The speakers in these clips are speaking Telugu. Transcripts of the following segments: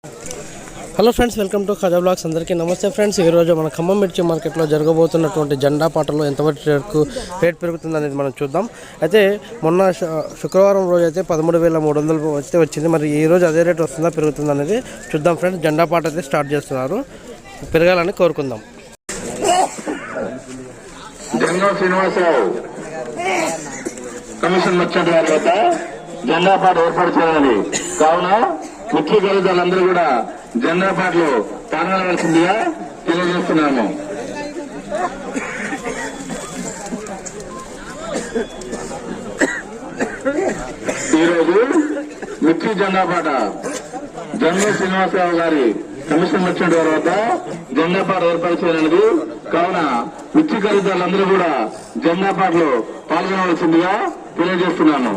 Hello friends, welcome to Khaja blogs. అందరికీ నమస్తే ఫ్రెండ్స్. ఈరోజు మన ఖమ్మం మిర్చి మార్కెట్లో జరగబోతున్నటువంటి జెండా పాటలు ఎంతవరకు రేట్ పెరుగుతుంది అనేది మనం చూద్దాం. అయితే మొన్న శుక్రవారం రోజు అయితే 13,300 అయితే వచ్చింది. మరి ఈ రోజు అదే రేట్ వస్తుందా పెరుగుతుందా అనేది చూద్దాం ఫ్రెండ్స్. జెండా పాట అయితే స్టార్ట్ చేస్తున్నారు, పెరగాలని కోరుకుందాం. కమిషన్ వచ్చిన తర్వాత జెండా పాట ఏర్పాటు చేయాలి కావున ముఖ్య ఖరీదారులందరూ కూడా జెండా పాటలు పాల్గొనవలసిందిగా తెలియజేస్తున్నాము. ఈరోజు మిర్చి జెండా పాట జన్మ శ్రీనివాసరావు గారి కమిషన్ వచ్చిన తర్వాత జెండా పాట ఏర్పాటు చేయాలన్నది కావున మిర్చి ఖరీదారులందరూ కూడా జెండా పాటలో పాల్గొనవలసిందిగా తెలియజేస్తున్నాను.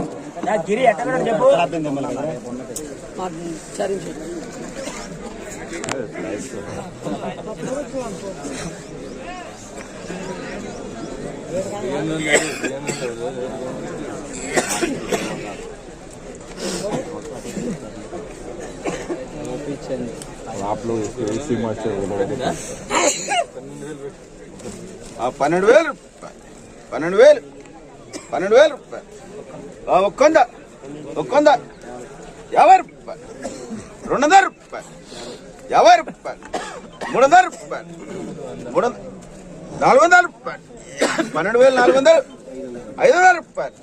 आप लोग एसी मास्टर 12,000 రూపాయలు ఒక్కొంద 50 రూపాయలు 200 రూపాయలు 50 రూపాయలు 300 రూపాయలు 400 రూపాయలు 12,400 500 రూపాయలు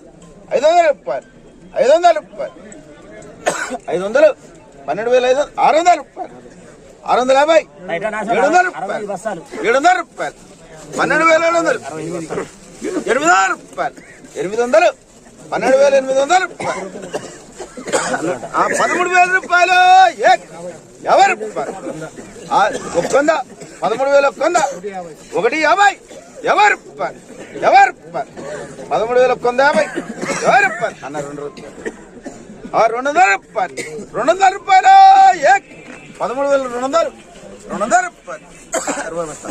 500 రూపాయలు 500 రూపాయలు 500 12,500 600 రూపాయలు 650 700 రూపాయలు 700 రూపాయలు 12,700 800 రూపాయలు 800 12,800 రూపాయలు 13,000 రూపాయలు 50 రూపాయలు ఒక్కొంద 13,000 ఒక్కొంద 150 50 రూపాయలు 50 రూపాయలు 13,000 ఒక్కొంద 50 50 రూపాయలు అన్న 200 రూపాయలు 200 రూపాయలు 200 రూపాయలు 13,200 200 రూపాయలు 60 రూపాయలు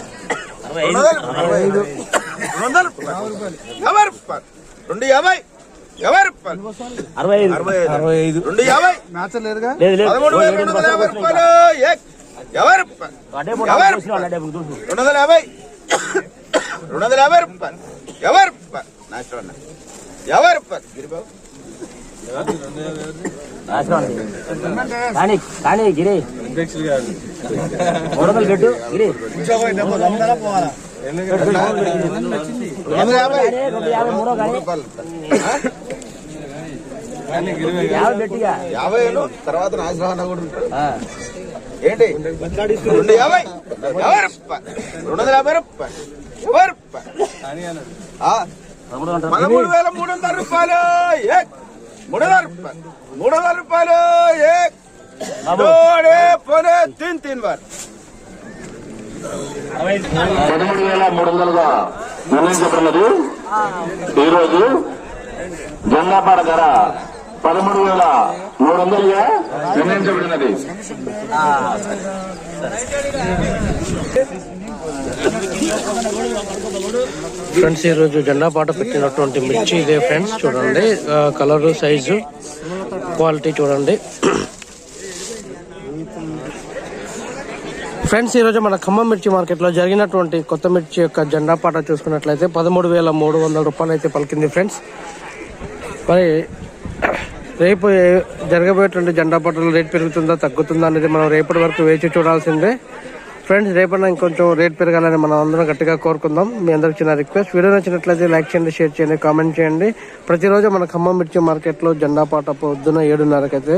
200 రూపాయలు 50 రూపాయలు 250 50 రూపాయలు 65 250 13,250 రూపాయలు 50 రూపాయలు 250 250 రూపాయలు 50 రూపాయలు నాశనం 50 రూపాయలు గిరిబాబు కానీ గిరి 300 పెట్టు గిరి 50 తర్వాత నాశనం కూడా ఉంటాడు ఏంటి 250 రూపాయలు 250 రూపాయలు 50 రూపాయలు 13,300 రూపాయలు 300 రూపాయలు 300 రూపాయలు పోనే 3 బార్ 13,300గా నిర్ణయించబడినది. ఈరోజు జెండా పాట ధర 13,300గా నిర్ణయించబడినది. ఫ్రెండ్స్, ఈరోజు జెండా పాట పెట్టినటువంటి మిర్చి ఇదే ఫ్రెండ్స్. చూడండి, కలరు, సైజు, క్వాలిటీ చూడండి ఫ్రెండ్స్. ఈరోజు మన ఖమ్మం మిర్చి మార్కెట్లో జరిగినటువంటి కొత్త మిర్చి యొక్క జెండా పాట చూసుకున్నట్లయితే 13,300 రూపాయలు అయితే పలికింది ఫ్రెండ్స్. మరి రేపు జరగబోయేటువంటి జెండా పాటలు రేట్ పెరుగుతుందా తగ్గుతుందా అనేది మనం రేపటి వరకు వేచి చూడాల్సిందే ఫ్రెండ్స్. రేపన్నా ఇంకొంచెం రేట్ పెరగాలని మనం అందరం గట్టిగా కోరుకుందాం. మీ అందరికి చిన్న రిక్వెస్ట్, వీడియో నచ్చినట్లయితే లైక్ చేయండి, షేర్ చేయండి, కామెంట్ చేయండి. ప్రతిరోజు మన ఖమ్మం మిర్చి మార్కెట్లో జెండా పాట పొద్దున 7:30కి అయితే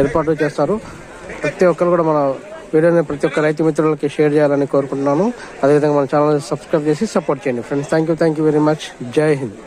ఏర్పాటు చేస్తారు. ప్రతి ఒక్కరు కూడా మన వీడియోని ప్రతి ఒక్క రైతు మిత్రులకి షేర్ చేయాలని కోరుకుంటున్నాను. అదేవిధంగా మన ఛానల్ సబ్స్క్రైబ్ చేసి సపోర్ట్ చేయండి friends. Thank you very much. జై హింద్.